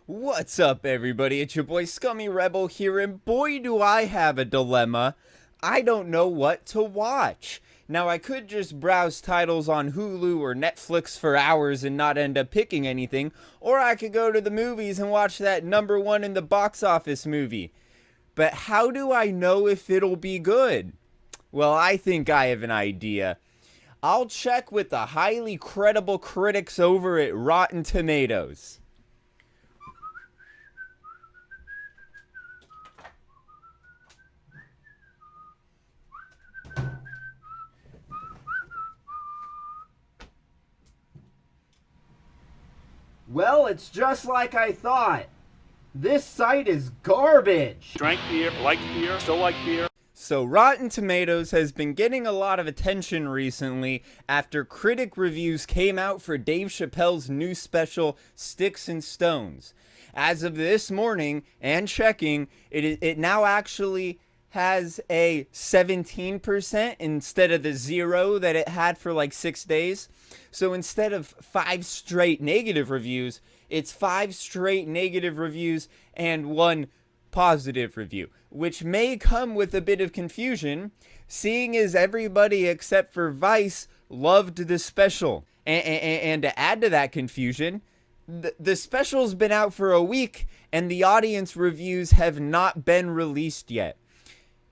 What's up, everybody? It's your boy Scummy Rebel here, and boy, do I have a dilemma. I don't know what to watch. Now, I could just browse titles on Hulu or Netflix for hours and not end up picking anything, or I could go to the movies and watch that number one in the box office movie. But how do I know if it'll be good? Well, I think I have an idea. I'll check with the highly credible critics over at Rotten Tomatoes. Well, it's just like I thought. This site is garbage. Drank beer, liked beer, still like beer. So Rotten Tomatoes has been getting a lot of attention recently after critic reviews came out for Dave Chappelle's new special, Sticks and Stones. As of this morning, and checking, it now actually has a 17% instead of the 0 that it had for like 6 days. So instead of 5 straight negative reviews, it's 5 straight negative reviews and 1 positive review, which may come with a bit of confusion, seeing as everybody except for Vice loved the special. And to add to that confusion, the special's been out for a week and the audience reviews have not been released yet.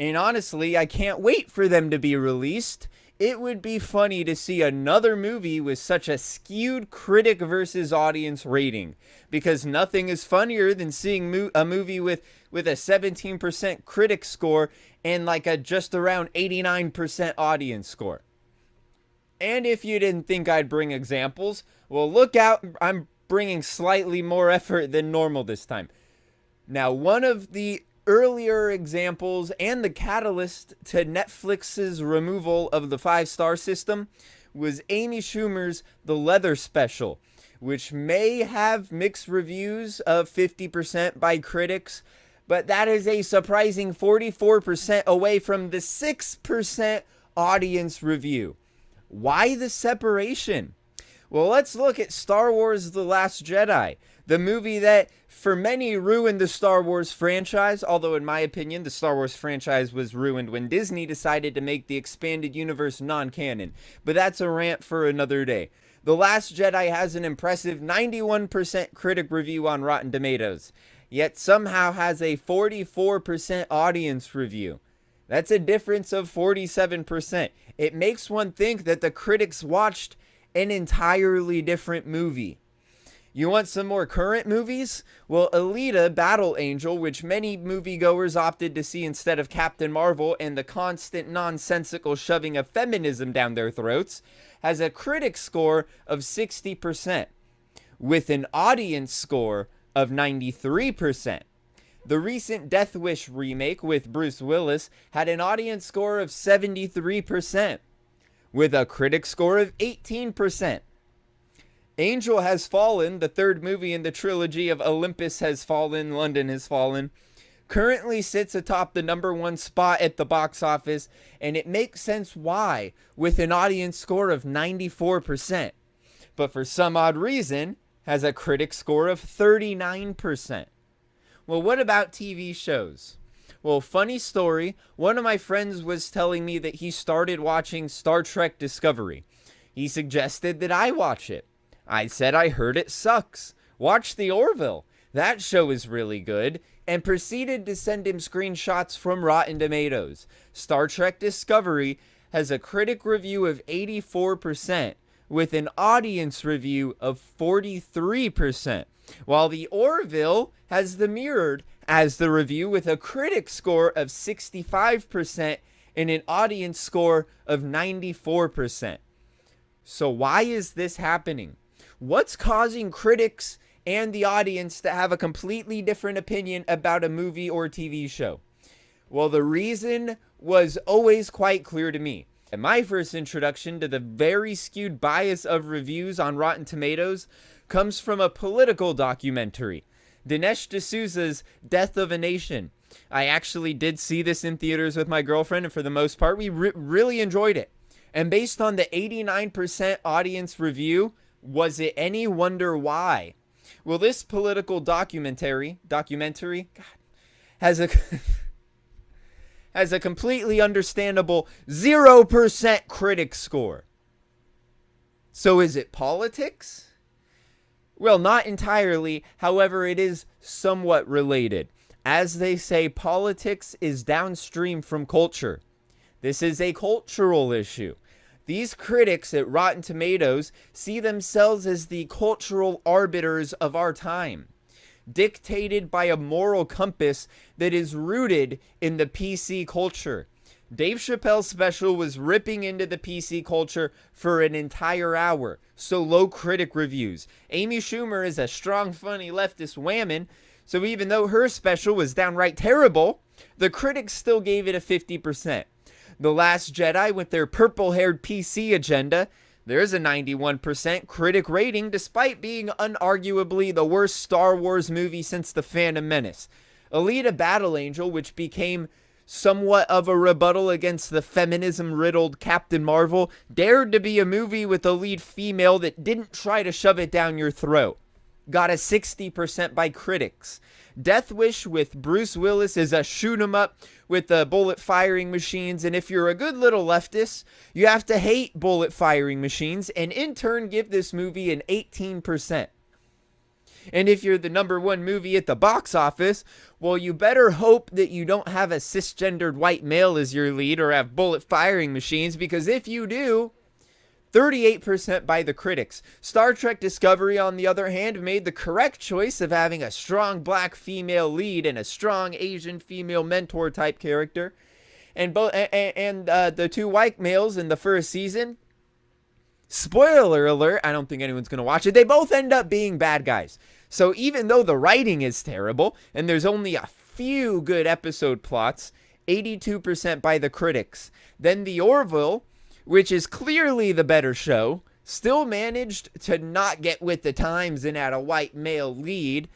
And honestly, I can't wait for them to be released. It would be funny to see another movie with such a skewed critic versus audience rating, because nothing is funnier than seeing a movie with a 17% critic score and like a just around 89% audience score. And if you didn't think I'd bring examples, well, look out, I'm bringing slightly more effort than normal this time. Now, one of the earlier examples and the catalyst to Netflix's removal of the 5-star system was Amy Schumer's The Leather Special, which may have mixed reviews of 50% by critics, but that is a surprising 44% away from the 6% audience review. Why the separation? Well, let's look at Star Wars The Last Jedi, the movie that for many ruined the Star Wars franchise, although in my opinion the Star Wars franchise was ruined when Disney decided to make the expanded universe non-canon. But that's a rant for another day. The Last Jedi has an impressive 91% critic review on Rotten Tomatoes, yet somehow has a 44% audience review. That's a difference of 47%. It makes one think that the critics watched an entirely different movie. You want some more current movies? Well, Alita: Battle Angel, which many moviegoers opted to see instead of Captain Marvel and the constant nonsensical shoving of feminism down their throats, has a critic score of 60%, with an audience score of 93%. The recent Death Wish remake with Bruce Willis had an audience score of 73%, with a critic score of 18%. Angel Has Fallen, the third movie in the trilogy of Olympus Has Fallen, London Has Fallen, currently sits atop the number 1 spot at the box office, and it makes sense why, with an audience score of 94%. But for some odd reason, has a critic score of 39%. Well, what about TV shows? Well, funny story, one of my friends was telling me that he started watching Star Trek Discovery. He suggested that I watch it. I said I heard it sucks. Watch The Orville. That show is really good. And proceeded to send him screenshots from Rotten Tomatoes. Star Trek Discovery has a critic review of 84%, with an audience review of 43%. While The Orville has the mirrored as the review, with a critic score of 65% and an audience score of 94%. So why is this happening? What's causing critics and the audience to have a completely different opinion about a movie or TV show? Well, the reason was always quite clear to me. And my first introduction to the very skewed bias of reviews on Rotten Tomatoes comes from a political documentary, Dinesh D'Souza's Death of a Nation. I actually did see this in theaters with my girlfriend, and for the most part, we really enjoyed it. And based on the 89% audience review, was it any wonder why? Well, this political documentary God, has a has a completely understandable 0% critic score. So is it politics? Well, not entirely. However, it is somewhat related. As they say, politics is downstream from culture. This is a cultural issue. These critics at Rotten Tomatoes see themselves as the cultural arbiters of our time, dictated by a moral compass that is rooted in the PC culture. Dave Chappelle's special was ripping into the PC culture for an entire hour, so low critic reviews. Amy Schumer is a strong, funny leftist whammon, so even though her special was downright terrible, the critics still gave it a 50%. The Last Jedi, with their purple-haired PC agenda, there's a 91% critic rating despite being unarguably the worst Star Wars movie since The Phantom Menace. Alita Battle Angel, which became somewhat of a rebuttal against the feminism-riddled Captain Marvel, dared to be a movie with a lead female that didn't try to shove it down your throat. Got a 60% by critics. Death Wish with Bruce Willis is a shoot 'em up with the bullet firing machines, and if you're a good little leftist, you have to hate bullet firing machines and in turn give this movie an 18%. And if you're the #1 movie at the box office, well, you better hope that you don't have a cisgendered white male as your lead or have bullet firing machines, because if you do, 38% by the critics. Star Trek Discovery, on the other hand, made the correct choice of having a strong black female lead and a strong Asian female mentor type character. And the two white males in the first season, spoiler alert, I don't think anyone's going to watch it, they both end up being bad guys. So even though the writing is terrible and there's only a few good episode plots, 82% by the critics. Then The Orville, which is clearly the better show, still managed to not get with the times and add a white male lead.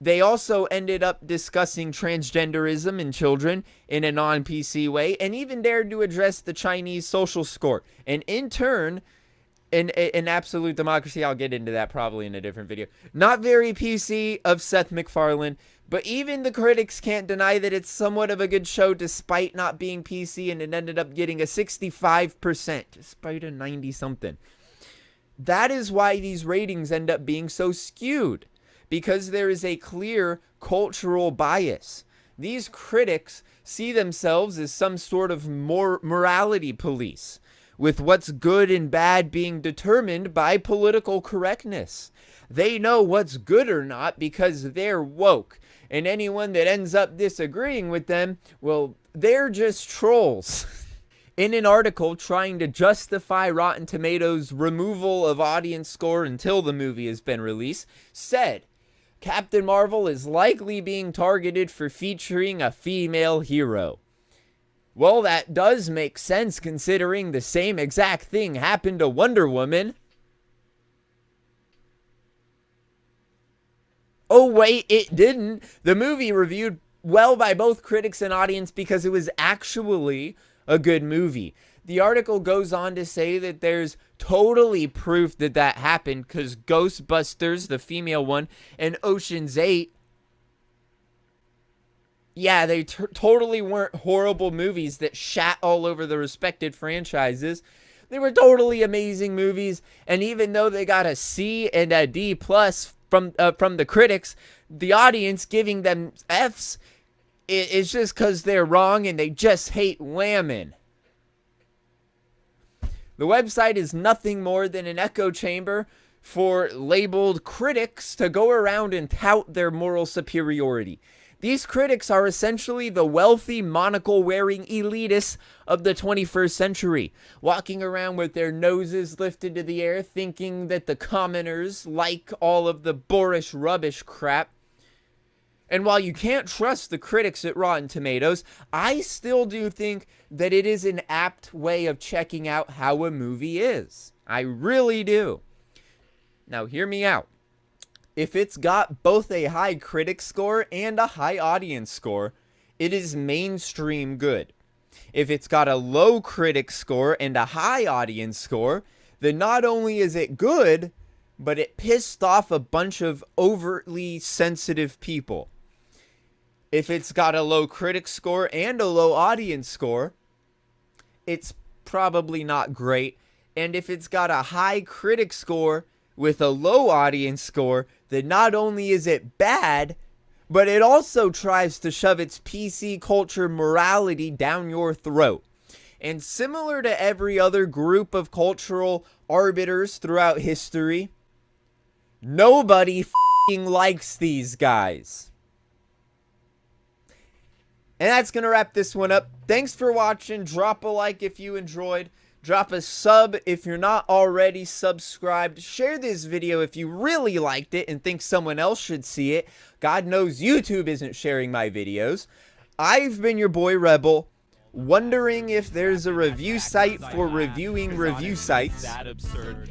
They also ended up discussing transgenderism in children in a non-PC way, and even dared to address the Chinese social score. And in turn, in Absolute Democracy, I'll get into that probably in a different video, not very PC of Seth MacFarlane, but even the critics can't deny that it's somewhat of a good show despite not being PC, and it ended up getting a 65% despite a 90-something. That is why these ratings end up being so skewed, because there is a clear cultural bias. These critics see themselves as some sort of morality police, with what's good and bad being determined by political correctness. They know what's good or not because they're woke. And anyone that ends up disagreeing with them, well, they're just trolls. In an article trying to justify Rotten Tomatoes' removal of audience score until the movie has been released, said, Captain Marvel is likely being targeted for featuring a female hero. Well, that does make sense considering the same exact thing happened to Wonder Woman. Oh, wait, it didn't. The movie reviewed well by both critics and audience because it was actually a good movie. The article goes on to say that there's totally proof that that happened because Ghostbusters, the female one, and Ocean's 8, yeah, they totally weren't horrible movies that shat all over the respected franchises. They were totally amazing movies, and even though they got a C and a D plus from the critics, the audience giving them Fs is just because they're wrong and they just hate whammon. The website is nothing more than an echo chamber for labeled critics to go around and tout their moral superiority. These critics are essentially the wealthy, monocle-wearing elitists of the 21st century, walking around with their noses lifted to the air, thinking that the commoners like all of the boorish rubbish crap. And while you can't trust the critics at Rotten Tomatoes, I still do think that it is an apt way of checking out how a movie is. I really do. Now, hear me out. If it's got both a high critic score and a high audience score, it is mainstream good. If it's got a low critic score and a high audience score, then not only is it good, but it pissed off a bunch of overtly sensitive people. If it's got a low critic score and a low audience score, it's probably not great. And if it's got a high critic score with a low audience score, then not only is it bad, but it also tries to shove its PC culture morality down your throat. And similar to every other group of cultural arbiters throughout history, nobody f***ing likes these guys. And that's going to wrap this one up. Thanks for watching. Drop a like if you enjoyed. Drop a sub if you're not already subscribed. Share this video if you really liked it and think someone else should see it. God knows YouTube isn't sharing my videos. I've been your boy Rebel, wondering if there's a review site for reviewing review sites.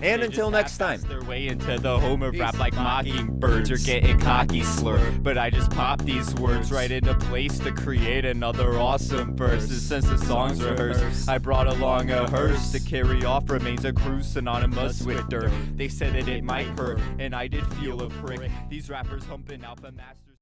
And until next time. Their way into the home of rap like mockingbirds. You're getting cocky slur, but I just pop these words right into place to create another awesome verse. Since the song's rehearsed, I brought along a hearse to carry off remains of crew synonymous with dirt. They said that it might hurt, and I did feel a prick. These rappers humping alpha masters.